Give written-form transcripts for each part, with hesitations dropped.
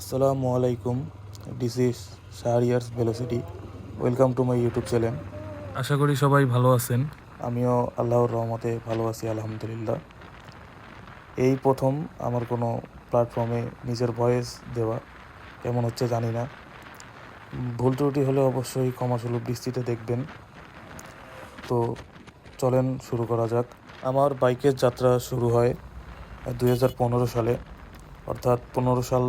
আসসালামু আলাইকুম, this is Shahriar's velocity. Welcome to my YouTube channel. আশা করি সবাই ভালো আছেন। আমিও আল্লাহর রহমতে ভালো আছি, আলহামদুলিল্লাহ। এই প্রথম আমার কোনো প্ল্যাটফর্মে নিজের ভয়েস দেওয়া, কেমন হচ্ছে জানি না। ভুল ত্রুটি হলে অবশ্যই ক্ষমাসুলভ দৃষ্টিতে দেখবেন। তো চলেন শুরু করা যাক। আমার বাইকের যাত্রা শুরু হয় 2015 সালে, অর্থাৎ 15 সাল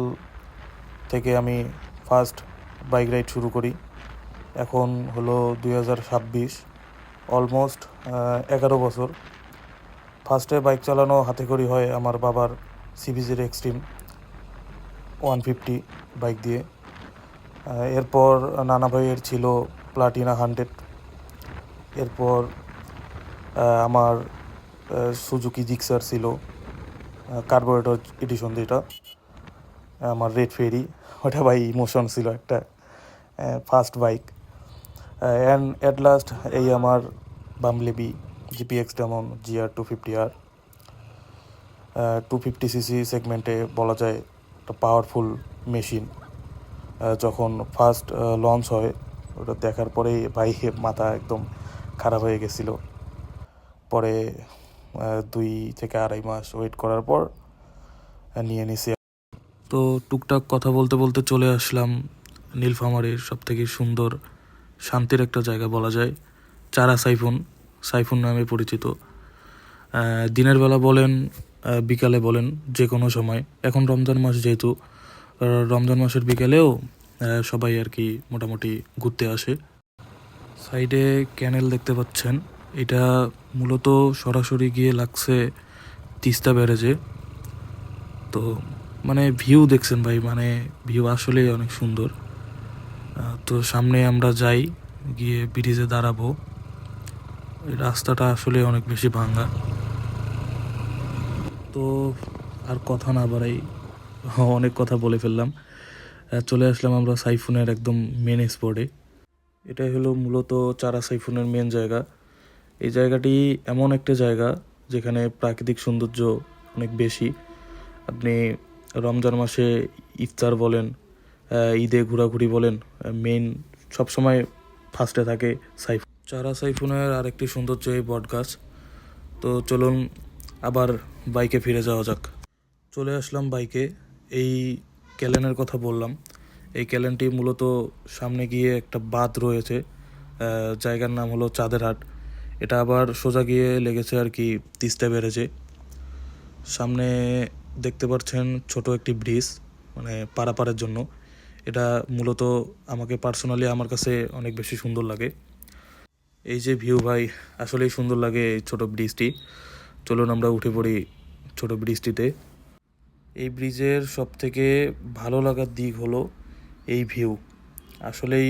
থেকে আমি ফার্স্ট বাইক রাইড শুরু করি। এখন হলো 2026, অলমোস্ট 11 বছর। ফার্স্টে বাইক চালানো হাতে খড়ি হয় আমার বাবার সিবিজির এক্সট্রিম 150 বাইক দিয়ে। এরপর নানা ভাইয়ের ছিল প্লাটিনা 100। এরপর আমার সুজুকি জিক্সার ছিল কার্বোরেটর এডিশন, যেটা আমার রেড ফেরি, ওটা ভাই ইমোশন ছিল একটা first bike. And at last এই আমার বামলেবি GPX demon GR 250R, 250cc সেগমেন্টে বলা যায় একটা পাওয়ারফুল মেশিন। যখন ফার্স্ট লঞ্চ হয় ওটা দেখার পরেই ভাই মাথা একদম খারাপ হয়ে গেছিলো। পরে 2 থেকে 2.5 মাস ওয়েট করার পর নিয়ে নিছি। তো টুকটাক কথা বলতে বলতে চলে আসলাম নীলফামারীর সবথেকে সুন্দর শান্তির একটা জায়গা বলা যায়, চারা সাইফুন নামে পরিচিত। দিনের বেলা বলেন, বিকালে বলেন, যে কোনো সময়। এখন রমজান মাস যেহেতু, রমজান মাসের বিকেলেও সবাই আর কি মোটামুটি ঘুরতে আসে। সাইডে ক্যানেল দেখতে পাচ্ছেন, এটা মূলত সরাসরি গিয়ে লাগছে তিস্তা ব্যারেজে। তো মানে ভিউ দেখছেন ভাই, মানে ভিউ আসলেই অনেক সুন্দর। তো সামনে আমরা যাই, গিয়ে ব্রিজে দাঁড়াবো। রাস্তাটা আসলে অনেক বেশি ভাঙা। তো আর কথা না বাড়াই, অনেক কথা বলে ফেললাম। চলে আসলাম আমরা সাইফুনের একদম মেন স্পটে। এটাই হলো মূলত চারা সাইফুনের মেন জায়গা। এই জায়গাটি এমন একটা জায়গা যেখানে প্রাকৃতিক সৌন্দর্য অনেক বেশি। আপনি রমজান মাসে ইফতার বলেন, ঈদে ঘোরাঘুরি বলেন, মেইন সবসময় ফার্স্টে থাকে সাইফুন। চারা সাইফুনের আরেকটি সৌন্দর্য এই বট গাছ। তো চলুন আবার বাইকে ফিরে যাওয়া যাক। চলে আসলাম বাইকে। এই ক্যালেনের কথা বললাম, এই ক্যালেনটি মূলত সামনে গিয়ে একটা বাঁধ রয়েছে, জায়গার নাম হলো চাঁদেরহাট। এটা আবার সোজা গিয়ে লেগেছে আর কি তিস্তা ব্যারেজে। সামনে দেখতে পাচ্ছেন ছোট একটি ব্রিজ, মানে পারাপারের জন্য। এটা মূলত আমাকে পার্সোনালি আমার কাছে অনেক বেশি সুন্দর লাগে। এই যে ভিউ ভাই, আসলেই সুন্দর লাগে এই ছোট ব্রিজটি। চলুন আমরা উঠে পড়ি ছোট ব্রিজটিতে। এই ব্রিজের সবথেকে ভালো লাগার দিক হলো এই ভিউ। আসলেই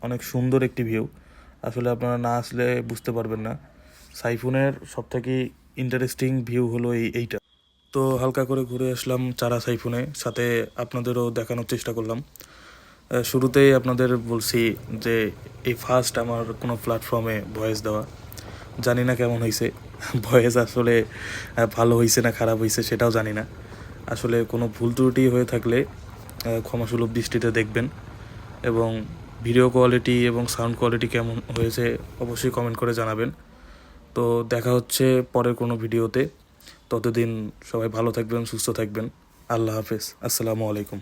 অনেক সুন্দর একটি ভিউ। আসলে আপনারা না আসলে বুঝতে পারবেন না। সাইফুনের সবথেকে ইন্টারেস্টিং ভিউ হলো এইটা। তো হালকা করে ঘুরে আসলাম চারা সাইফুনে, সাথে আপনাদেরও দেখানোর চেষ্টা করলাম। শুরুতেই আপনাদের বলছি যে এই ফার্স্ট আমার কোনো প্ল্যাটফর্মে ভয়েস দেওয়া, জানি না কেমন হয়েছে। ভয়েস আসলে ভালো হয়েছে না খারাপ হয়েছে সেটাও জানি না। আসলে কোনো ভুল ত্রুটি হয়ে থাকলে ক্ষমাসুলভ দৃষ্টিতে দেখবেন। এবং ভিডিও কোয়ালিটি এবং সাউন্ড কোয়ালিটি কেমন হয়েছে অবশ্যই কমেন্ট করে জানাবেন। তো দেখা হচ্ছে পরের কোনো ভিডিওতে। ততদিন সবাই ভালো থাকবেন, সুস্থ থাকবেন। আল্লাহ হাফেজ, আসসালামু আলাইকুম।